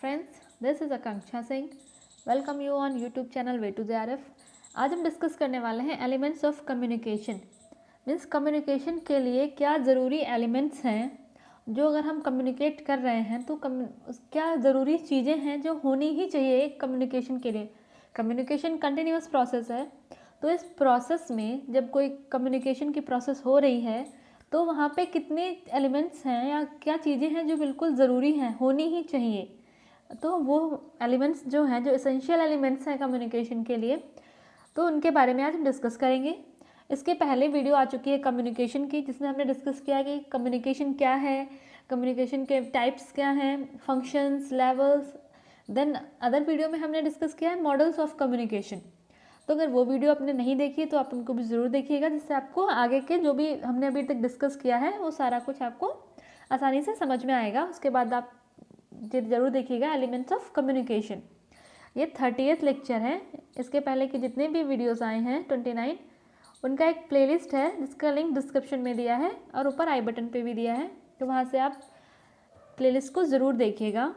Friends, this is Akanksha Singh. Welcome you on YouTube channel way to JRF। आज हम discuss करने वाले हैं elements of communication. Means communication के लिए क्या ज़रूरी एलिमेंट्स हैं, जो अगर हम कम्युनिकेट कर रहे हैं तो क्या ज़रूरी चीज़ें हैं जो होनी ही चाहिए एक कम्युनिकेशन के लिए। कम्युनिकेशन कंटिन्यूस प्रोसेस है, तो इस प्रोसेस में जब कोई कम्युनिकेशन की प्रोसेस हो रही है तो वहाँ पे कितने एलिमेंट्स हैं या क्या चीज़ें हैं जो बिल्कुल ज़रूरी हैं, होनी ही चाहिए। तो वो एलिमेंट्स जो हैं, जो एसेंशियल एलिमेंट्स हैं कम्युनिकेशन के लिए, तो उनके बारे में आज हम डिस्कस करेंगे। इसके पहले वीडियो आ चुकी है कम्युनिकेशन की, जिसमें हमने डिस्कस किया कि कम्युनिकेशन क्या है, कम्युनिकेशन के टाइप्स क्या हैं, functions, levels. Then other video में हमने डिस्कस किया है मॉडल्स ऑफ कम्युनिकेशन। तो अगर वो वीडियो आपने नहीं देखी तो आप उनको भी ज़रूर देखिएगा, जिससे आपको आगे के जो भी हमने अभी तक डिस्कस किया है वो सारा कुछ आपको आसानी से समझ में आएगा। उसके बाद आप ज़रूर देखिएगा एलिमेंट्स ऑफ कम्युनिकेशन। ये 30th लेक्चर है। इसके पहले के जितने भी वीडियोस आए हैं 29, उनका एक प्लेलिस्ट है जिसका लिंक डिस्क्रिप्शन में दिया है और ऊपर आई बटन पे भी दिया है, तो वहाँ से आप प्लेलिस्ट को ज़रूर देखिएगा।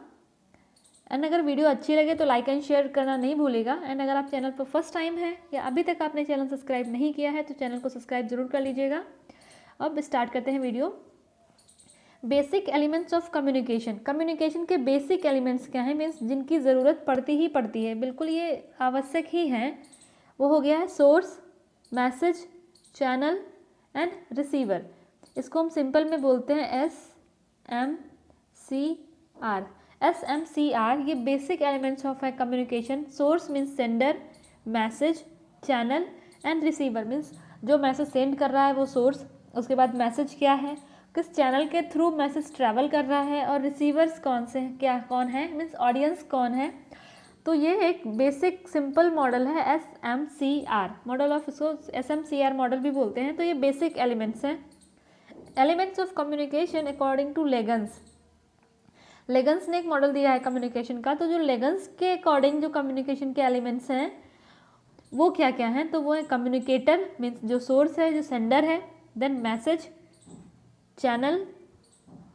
एंड अगर वीडियो अच्छी लगे तो लाइक एंड शेयर करना नहीं भूलेगा। एंड अगर आप चैनल पर फर्स्ट टाइम है या अभी तक आपने चैनल सब्सक्राइब नहीं किया है तो चैनल को सब्सक्राइब ज़रूर कर लीजिएगा। अब स्टार्ट करते हैं video. Basic elements of communication. Communication के बेसिक एलिमेंट्स क्या हैं, मीन्स जिनकी ज़रूरत पड़ती ही पड़ती है, बिल्कुल ये आवश्यक ही हैं। वो हो गया है source, message, channel and receiver. इसको हम सिंपल में बोलते हैं SMCR। SMCR ये बेसिक एलिमेंट्स ऑफ है communication. Source means sender, message, channel and receiver means जो मैसेज सेंड कर रहा है वो सोर्स, उसके बाद मैसेज क्या है, किस चैनल के थ्रू मैसेज ट्रैवल कर रहा है, और रिसीवर्स कौन से हैं, क्या कौन है, मीन्स ऑडियंस कौन है। तो ये एक बेसिक सिंपल मॉडल है SMCR मॉडल ऑफ, इसको SMCR मॉडल भी बोलते हैं। तो ये बेसिक एलिमेंट्स हैं। Elements of communication according to Leagans. Leagans ने एक मॉडल दिया है कम्युनिकेशन का, तो जो लेगन्स के अकॉर्डिंग जो कम्युनिकेशन के एलिमेंट्स हैं वो क्या क्या हैं, तो वो है कम्युनिकेटर मीन्स जो सोर्स है, जो सेंडर है, then message, channel,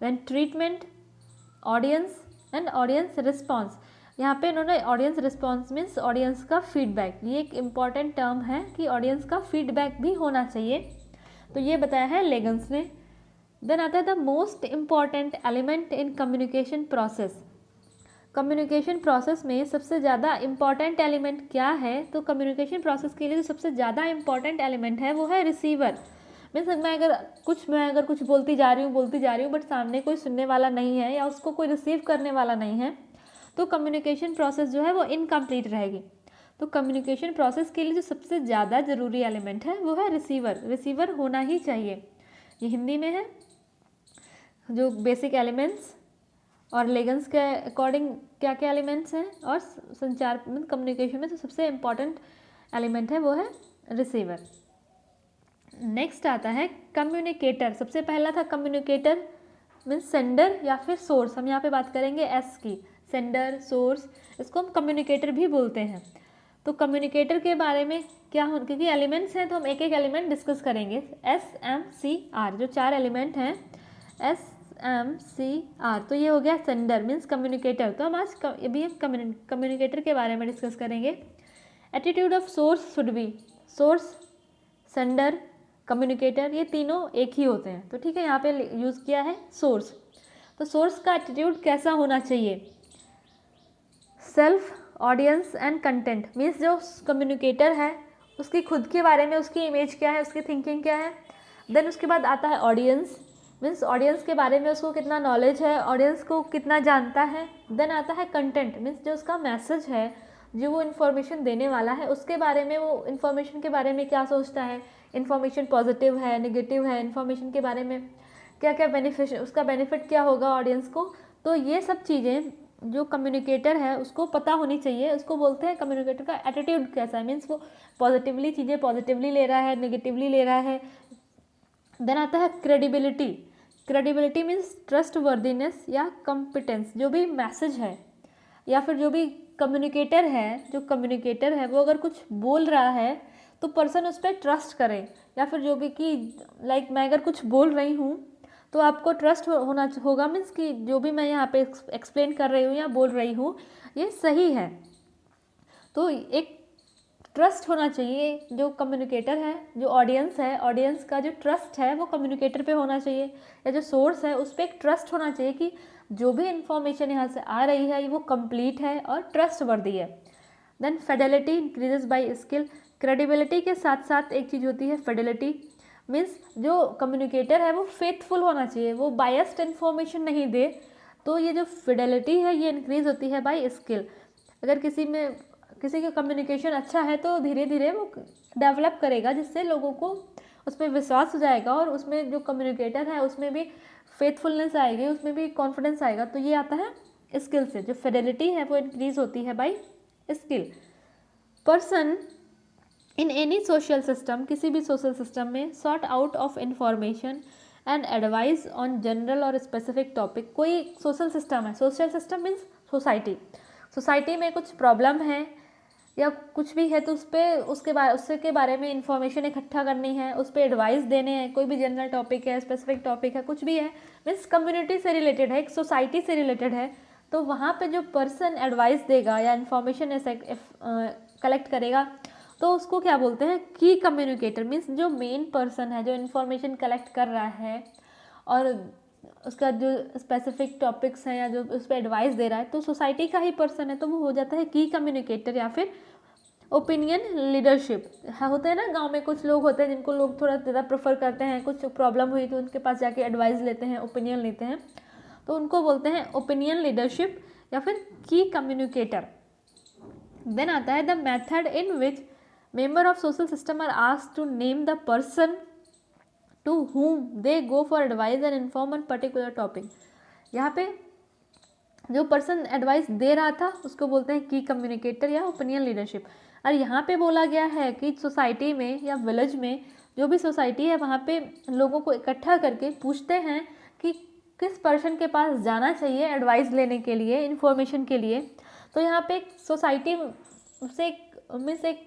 then treatment, audience and audience response. यहाँ पे इन्होंने ऑडियंस रिस्पॉन्स मीन्स ऑडियंस का फीडबैक, ये एक इम्पॉर्टेंट टर्म है कि ऑडियंस का फीडबैक भी होना चाहिए, तो ये बताया है लेगन्स ने। देन आता है the most important element in communication process. Communication process में सबसे ज़्यादा इम्पॉर्टेंट एलिमेंट क्या है, तो कम्युनिकेशन प्रोसेस के लिए जो सबसे ज़्यादा इम्पॉर्टेंट एलिमेंट है वो है रिसीवर। मीन्स मैं अगर कुछ बोलती जा रही हूँ बट सामने कोई सुनने वाला नहीं है या उसको कोई रिसीव करने वाला नहीं है, तो कम्युनिकेशन प्रोसेस जो है वो इनकम्प्लीट रहेगी। तो कम्युनिकेशन प्रोसेस के लिए जो सबसे ज़्यादा ज़रूरी एलिमेंट है वो है रिसीवर। रिसीवर होना ही चाहिए। ये हिंदी में है जो बेसिक एलिमेंट्स और लेगन्स के अकॉर्डिंग क्या क्या एलिमेंट्स हैं, और संचार कम्युनिकेशन में जो सबसे इम्पॉर्टेंट एलिमेंट है वो है रिसीवर। नेक्स्ट आता है कम्युनिकेटर। सबसे पहला था कम्युनिकेटर मीन्स सेंडर या फिर सोर्स। हम यहाँ पे बात करेंगे एस की, सेंडर, सोर्स, इसको हम कम्युनिकेटर भी बोलते हैं। तो कम्युनिकेटर के बारे में क्या हो, क्योंकि एलिमेंट्स हैं तो हम एक एक एलिमेंट डिस्कस करेंगे। SMCR जो 4 एलिमेंट हैं, SMCR, तो ये हो गया सेंडर मीन्स कम्युनिकेटर। तो हम आज अभी हम कम्युनिकेटर के बारे में डिस्कस करेंगे। Attitude of source should be, source, sender, communicator ये तीनों एक ही होते हैं, तो ठीक है, यहाँ पे यूज़ किया है सोर्स। तो सोर्स का एटीट्यूड कैसा होना चाहिए, self, audience and content means जो कम्युनिकेटर है उसकी खुद के बारे में उसकी इमेज क्या है, उसकी थिंकिंग क्या है। देन उसके बाद आता है ऑडियंस मीन्स ऑडियंस के बारे में उसको कितना नॉलेज है, ऑडियंस को कितना जानता है। देन आता है कंटेंट मीन्स जो उसका मैसेज है, जो वो इन्फॉर्मेशन देने वाला है उसके बारे में, वो इन्फॉर्मेशन के बारे में क्या सोचता है, इन्फॉर्मेशन पॉजिटिव है, नेगेटिव है, इन्फॉर्मेशन के बारे में क्या क्या बेनिफिट, उसका बेनिफिट क्या होगा ऑडियंस को। तो ये सब चीज़ें जो कम्युनिकेटर है उसको पता होनी चाहिए। उसको बोलते हैं कम्युनिकेटर का एटीट्यूड कैसा है, मीन्स वो पॉजिटिवली चीज़ें पॉजिटिवली ले रहा है, नेगेटिवली ले रहा है। देन आता है credibility. Credibility means trust worthiness या कॉम्पिटेंस। जो भी मैसेज है या फिर जो भी कम्युनिकेटर है वो अगर कुछ बोल रहा है तो पर्सन उस पर ट्रस्ट करे, या फिर जो भी कि लाइक मैं अगर कुछ बोल रही हूँ तो आपको ट्रस्ट होना होगा, मीन्स कि जो भी मैं यहाँ पे एक्सप्लेन कर रही हूँ या बोल रही हूँ ये सही है। तो एक ट्रस्ट होना चाहिए, जो कम्युनिकेटर है, जो ऑडियंस है, ऑडियंस का जो ट्रस्ट है वो कम्युनिकेटर पे होना चाहिए, या जो सोर्स है उस पर एक ट्रस्ट होना चाहिए कि जो भी इंफॉर्मेशन यहाँ से आ रही है वो कंप्लीट है और ट्रस्ट वर्दी है। Then fidelity increases by skill. Credibility के साथ साथ एक चीज़ होती है फिडेलिटी, मीन्स जो कम्युनिकेटर है वो फेथफुल होना चाहिए, वो बायस्ड इन्फॉर्मेशन नहीं दे। तो ये जो फिडेलिटी है ये इंक्रीज होती है बाय स्किल। अगर किसी का कम्युनिकेशन अच्छा है तो धीरे धीरे वो डेवलप करेगा, जिससे लोगों को उस पर विश्वास हो जाएगा और उसमें जो कम्युनिकेटर है उसमें भी फेथफुलनेस आएगी, उसमें भी कॉन्फिडेंस आएगा। तो ये आता है स्किल से। जो फिडेलिटी है वो इंक्रीज होती है bye skill. Person in any social system, किसी भी सोशल सिस्टम में, sort out of information and advice on general और स्पेसिफिक टॉपिक। कोई सोशल सिस्टम है, सोशल सिस्टम मीन्स सोसाइटी में कुछ प्रॉब्लम है या कुछ भी है तो उसके बारे में इंफॉर्मेशन इकट्ठा करनी है, उस पर एडवाइस देने हैं। कोई भी जनरल टॉपिक है, स्पेसिफिक टॉपिक है, कुछ भी है, मीन्स कम्युनिटी से रिलेटेड है, एक सोसाइटी से रिलेटेड है, तो वहाँ पे जो पर्सन एडवाइस देगा या इन्फॉर्मेशन ऐसे कलेक्ट करेगा तो उसको क्या बोलते हैं, की कम्युनिकेटर। मीन्स जो मेन पर्सन है जो इन्फॉर्मेशन कलेक्ट कर रहा है और उसका जो स्पेसिफिक टॉपिक्स हैं या जो उस पर एडवाइस दे रहा है तो सोसाइटी का ही पर्सन है, तो वो हो जाता है की कम्युनिकेटर या फिर ओपिनियन लीडरशिप। हाँ, होते हैं ना गांव में कुछ लोग होते हैं जिनको लोग थोड़ा ज़्यादा प्रेफर करते हैं, कुछ प्रॉब्लम हुई तो उनके पास जाके एडवाइस लेते हैं, ओपिनियन लेते हैं, तो उनको बोलते हैं ओपिनियन लीडरशिप या फिर की कम्युनिकेटर। देन आता है the method in which member of social system are asked to name the person to whom they go for advice and inform on particular topic। यहाँ पे जो पर्सन एडवाइस दे रहा था उसको बोलते हैं की कम्युनिकेटर या ओपिनियन लीडरशिप। और यहाँ पे बोला गया है कि सोसाइटी में या विलेज में जो भी सोसाइटी है वहाँ पे लोगों को इकट्ठा करके पूछते हैं कि किस पर्सन के पास जाना चाहिए एडवाइस लेने के लिए, इन्फॉर्मेशन के लिए। तो यहाँ पे एक सोसाइटी से एक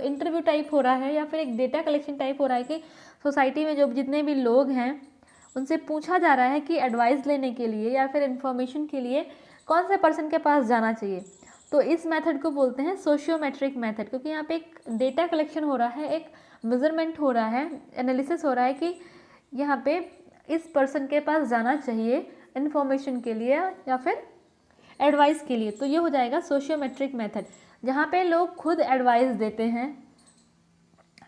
इंटरव्यू टाइप हो रहा है या फिर एक डेटा कलेक्शन टाइप हो रहा है कि सोसाइटी में जो जितने भी लोग हैं उनसे पूछा जा रहा है कि एडवाइस लेने के लिए या फिर इन्फॉर्मेशन के लिए कौन से पर्सन के पास जाना चाहिए। तो इस मेथड को बोलते हैं सोशियोमेट्रिक मेथड, क्योंकि यहाँ पे एक डेटा कलेक्शन हो रहा है, एक मेजरमेंट हो रहा है, एनालिसिस हो रहा है कि यहाँ पे इस पर्सन के पास जाना चाहिए इन्फॉर्मेशन के लिए या फिर एडवाइस के लिए। तो ये हो जाएगा सोशियोमेट्रिक मेथड, जहाँ पे लोग खुद एडवाइस देते हैं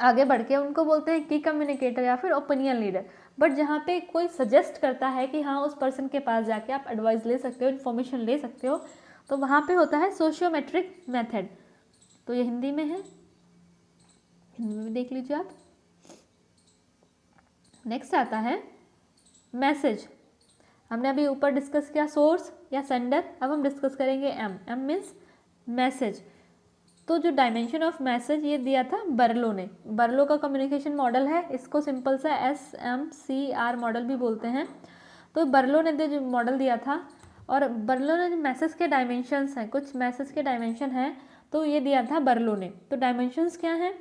आगे बढ़ के, उनको बोलते हैं की कम्युनिकेटर या फिर ओपिनियन लीडर। बट जहाँ पे कोई सजेस्ट करता है कि हाँ उस पर्सन के पास जाके आप एडवाइस ले सकते हो, इन्फॉर्मेशन ले सकते हो, तो वहाँ पे होता है सोशियोमेट्रिक मेथड। तो ये हिंदी में है, हिंदी में देख लीजिए आप। नेक्स्ट आता है मैसेज। हमने अभी ऊपर डिस्कस किया सोर्स या सेंडर, अब हम डिस्कस करेंगे एम मीन्स मैसेज। तो जो डायमेंशन ऑफ मैसेज ये दिया था बर्लो ने, बर्लो का कम्युनिकेशन मॉडल है, इसको सिंपल सा SMCR मॉडल भी बोलते हैं। तो बर्लो ने जो मॉडल दिया था और बर्लो ने जो मैसेज के डायमेंशंस हैं, कुछ मैसेज के डायमेंशन हैं, तो ये दिया था बर्लो ने। तो डायमेंशंस क्या हैं,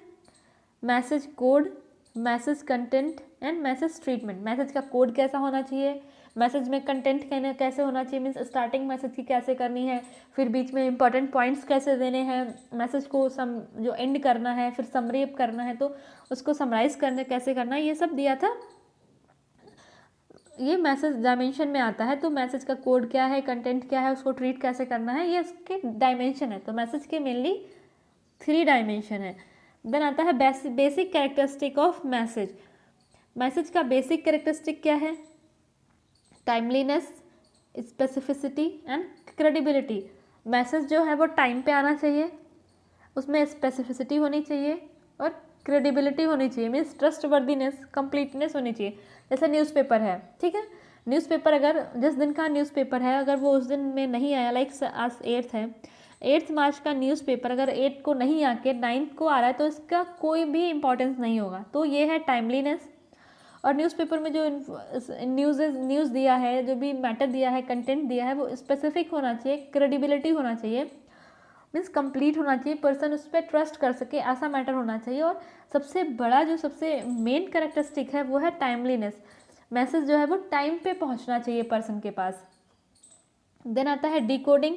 message code, message content and message treatment. Message का कोड कैसा होना चाहिए, मैसेज में कंटेंट कैसे होना चाहिए, मीन्स स्टार्टिंग मैसेज की कैसे करनी है, फिर बीच में इंपॉर्टेंट पॉइंट्स कैसे देने हैं, मैसेज को जो एंड करना है फिर समरी करना है तो उसको समराइज करने कैसे करना है, ये सब दिया था। ये मैसेज डायमेंशन में आता है। तो मैसेज का कोड क्या है, कंटेंट क्या है, उसको ट्रीट कैसे करना है, ये इसके डायमेंशन है। तो मैसेज के मेनली 3 डायमेंशन है। देन आता है basic characteristic of message. Message का बेसिक कैरेक्टरिस्टिक क्या है, timeliness, specificity and credibility. Message जो है वो टाइम पे आना चाहिए, उसमें स्पेसिफिसिटी होनी चाहिए और क्रेडिबिलिटी होनी चाहिए, मीन्स ट्रस्टवर्दीनेस, कंप्लीटनेस होनी चाहिए। जैसे न्यूज़पेपर है, ठीक है, न्यूज़पेपर अगर जिस दिन का न्यूज़पेपर है अगर वो उस दिन में नहीं आया, लाइक आज 8 है, 8 मार्च का न्यूज़पेपर अगर 8 को नहीं आके 9 को आ रहा है तो इसका कोई भी इम्पोर्टेंस नहीं होगा। तो ये है टाइमलीनेस। और न्यूज़पेपर में जो न्यूज़ दिया है, जो भी मैटर दिया है, कंटेंट दिया है, वो स्पेसिफिक होना चाहिए, क्रेडिबिलिटी होना चाहिए, मीन्स कंप्लीट होना चाहिए, पर्सन उस पर ट्रस्ट कर सके, ऐसा मैटर होना चाहिए। और सबसे बड़ा जो सबसे मेन कैरेक्टरिस्टिक है वो है टाइमलीनेस, मैसेज जो है वो टाइम पे पहुंचना चाहिए पर्सन के पास। देन आता है डिकोडिंग।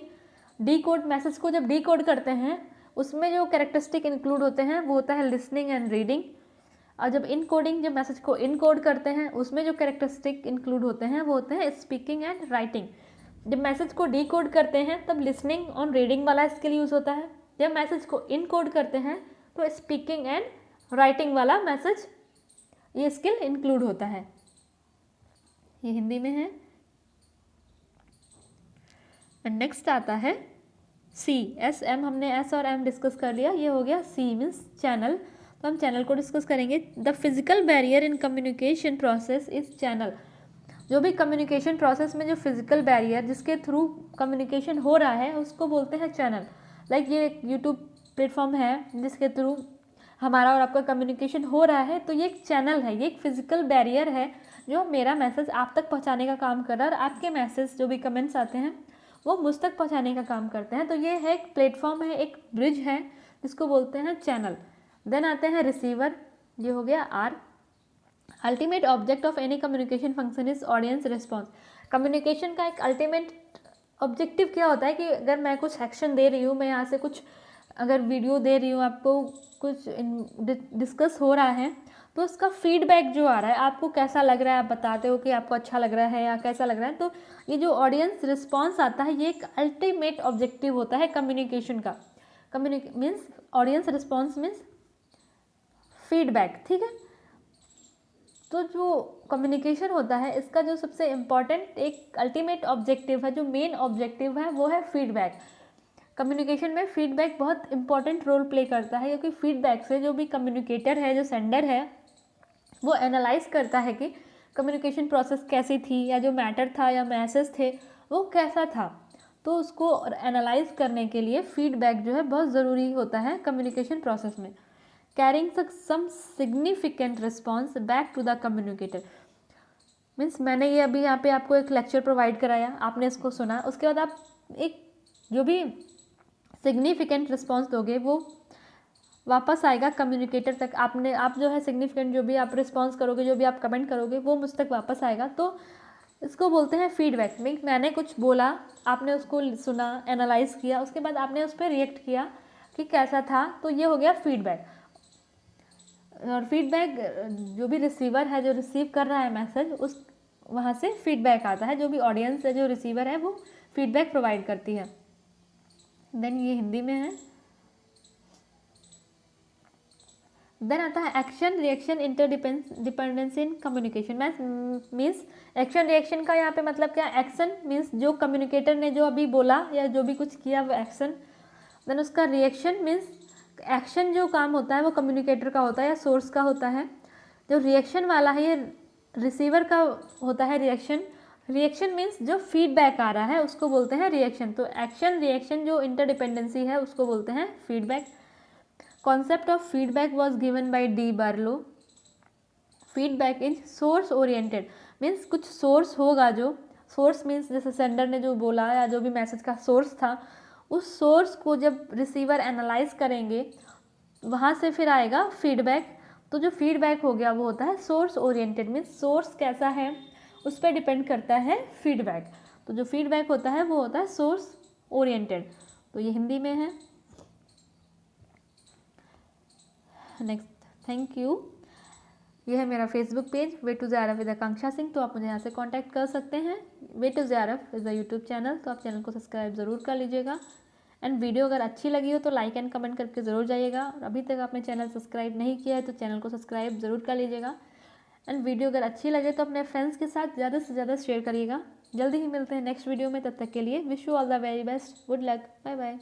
डिकोड, मैसेज को जब डिकोड करते हैं उसमें जो कैरेक्टरिस्टिक इंक्लूड होते हैं वो होता है लिसनिंग एंड रीडिंग। और जब इनकोडिंग, जब मैसेज को इनकोड करते हैं उसमें जो कैरेक्टरिस्टिक इंक्लूड होते हैं वो होते हैं स्पीकिंग एंड राइटिंग। जब मैसेज को डिकोड करते हैं तब लिसनिंग और रीडिंग वाला स्किल यूज़ होता है। जब मैसेज को इनकोड करते हैं तो स्पीकिंग एंड राइटिंग वाला मैसेज ये स्किल इंक्लूड होता है। ये हिंदी में है। नेक्स्ट आता है सी, एस एम, हमने एस और एम डिस्कस कर लिया, ये हो गया सी मीन्स चैनल। तो हम चैनल को डिस्कस करेंगे। The physical barrier in communication process is channel. जो भी कम्युनिकेशन प्रोसेस में जो फिजिकल बैरियर जिसके थ्रू कम्युनिकेशन हो रहा है उसको बोलते हैं चैनल। लाइक ये एक यूट्यूब प्लेटफॉर्म है जिसके थ्रू हमारा और आपका कम्युनिकेशन हो रहा है, तो ये एक चैनल है, ये एक फिजिकल बैरियर है जो मेरा मैसेज आप तक पहुंचाने का काम कर रहा है और आपके मैसेज जो भी कमेंट्स आते हैं वो मुझ तक पहुंचाने का काम करते हैं। तो ये है एक प्लेटफॉर्म है, एक ब्रिज है जिसको बोलते हैं चैनल। देन आते हैं रिसीवर, ये हो गया R. Ultimate object of any communication function is audience response. Communication का एक अल्टीमेट ऑब्जेक्टिव क्या होता है कि अगर मैं कुछ एक्शन दे रही हूँ, मैं यहाँ से कुछ अगर वीडियो दे रही हूँ, आपको कुछ डिस्कस हो रहा है, तो उसका फीडबैक जो आ रहा है आपको कैसा लग रहा है, आप बताते हो कि आपको अच्छा लग रहा है या कैसा लग रहा है। तो ये जो ऑडियंस रिस्पॉन्स आता है ये एक अल्टीमेट ऑब्जेक्टिव होता है कम्युनिकेशन का। Means audience response means feedback, ठीक है। तो जो कम्युनिकेशन होता है इसका जो सबसे इम्पॉर्टेंट एक अल्टीमेट ऑब्जेक्टिव है, जो मेन ऑब्जेक्टिव है वो है फीडबैक। कम्युनिकेशन में फीडबैक बहुत इंपॉर्टेंट रोल प्ले करता है, क्योंकि फीडबैक से जो भी कम्युनिकेटर है, जो सेंडर है, वो एनालाइज करता है कि कम्युनिकेशन प्रोसेस कैसी थी या जो मैटर था या मैसेज थे वो कैसा था। तो उसको एनालाइज करने के लिए फीडबैक जो है बहुत ज़रूरी होता है कम्युनिकेशन प्रोसेस में। Carrying some significant response back to the communicator means, मैंने ये अभी यहाँ पे आपको एक लेक्चर प्रोवाइड कराया, आपने इसको सुना, उसके बाद आप एक जो भी सिग्निफिकेंट रिस्पॉन्स दोगे वो वापस आएगा कम्युनिकेटर तक। आप जो है सिग्निफिकेंट जो भी आप रिस्पॉन्स करोगे, जो भी आप कमेंट करोगे वो मुझ तक वापस आएगा। तो इसको बोलते हैं फीडबैक। मीन्स मैंने कुछ बोला, आपने उसको सुना, एनालाइज किया, उसके बाद आपने उस पर रिएक्ट किया कि कैसा था, तो ये हो गया फीडबैक। और फीडबैक जो भी रिसीवर है, जो रिसीव कर रहा है मैसेज, उस वहाँ से फीडबैक आता है। जो भी ऑडियंस है, जो रिसीवर है, वो फीडबैक प्रोवाइड करती है। देन ये हिंदी में है। देन आता है action reaction interdependency in communication. Means action reaction का यहाँ पे मतलब क्या, एक्शन मीन्स जो कम्युनिकेटर ने जो अभी बोला या जो भी कुछ किया वो एक्शन। देन उसका रिएक्शन मीन्स एक्शन जो काम होता है वो कम्युनिकेटर का होता है या सोर्स का होता है। जो रिएक्शन वाला है ये रिसीवर का होता है रिएक्शन। रिएक्शन मीन्स जो फीडबैक आ रहा है उसको बोलते हैं रिएक्शन। तो एक्शन रिएक्शन जो इंटरडिपेंडेंसी है उसको बोलते हैं feedback. Concept of feedback was given by D Barlow. Feedback is source oriented means कुछ सोर्स होगा, जो सोर्स मीन्स जैसे सेंडर ने जो बोला या जो भी मैसेज का सोर्स था, उस सोर्स को जब रिसीवर एनालाइज करेंगे वहाँ से फिर आएगा फीडबैक। तो जो फीडबैक हो गया वो होता है सोर्स ओरिएंटेड मीन्स सोर्स कैसा है उस पर डिपेंड करता है फीडबैक। तो जो फीडबैक होता है वो होता है सोर्स ओरिएंटेड। तो ये हिंदी में है। Next, thank you. ये है मेरा Facebook page way to JRF with Akanksha Singh. तो आप मुझे यहाँ से कांटेक्ट कर सकते हैं। Way to JRF is a YouTube channel, तो आप चैनल को सब्सक्राइब ज़रूर कर लीजिएगा। एंड वीडियो अगर अच्छी लगी हो तो लाइक एंड कमेंट करके ज़रूर जाइएगा। और अभी तक आपने चैनल सब्सक्राइब नहीं किया है तो चैनल को सब्सक्राइब ज़रूर कर लीजिएगा। एंड वीडियो अगर अच्छी लगे तो अपने फ्रेंड्स के साथ ज़्यादा से ज़्यादा शेयर करिएगा। जल्दी ही मिलते हैं नेक्स्ट वीडियो में, तब तक के लिए wish you all the very best, good luck, bye bye.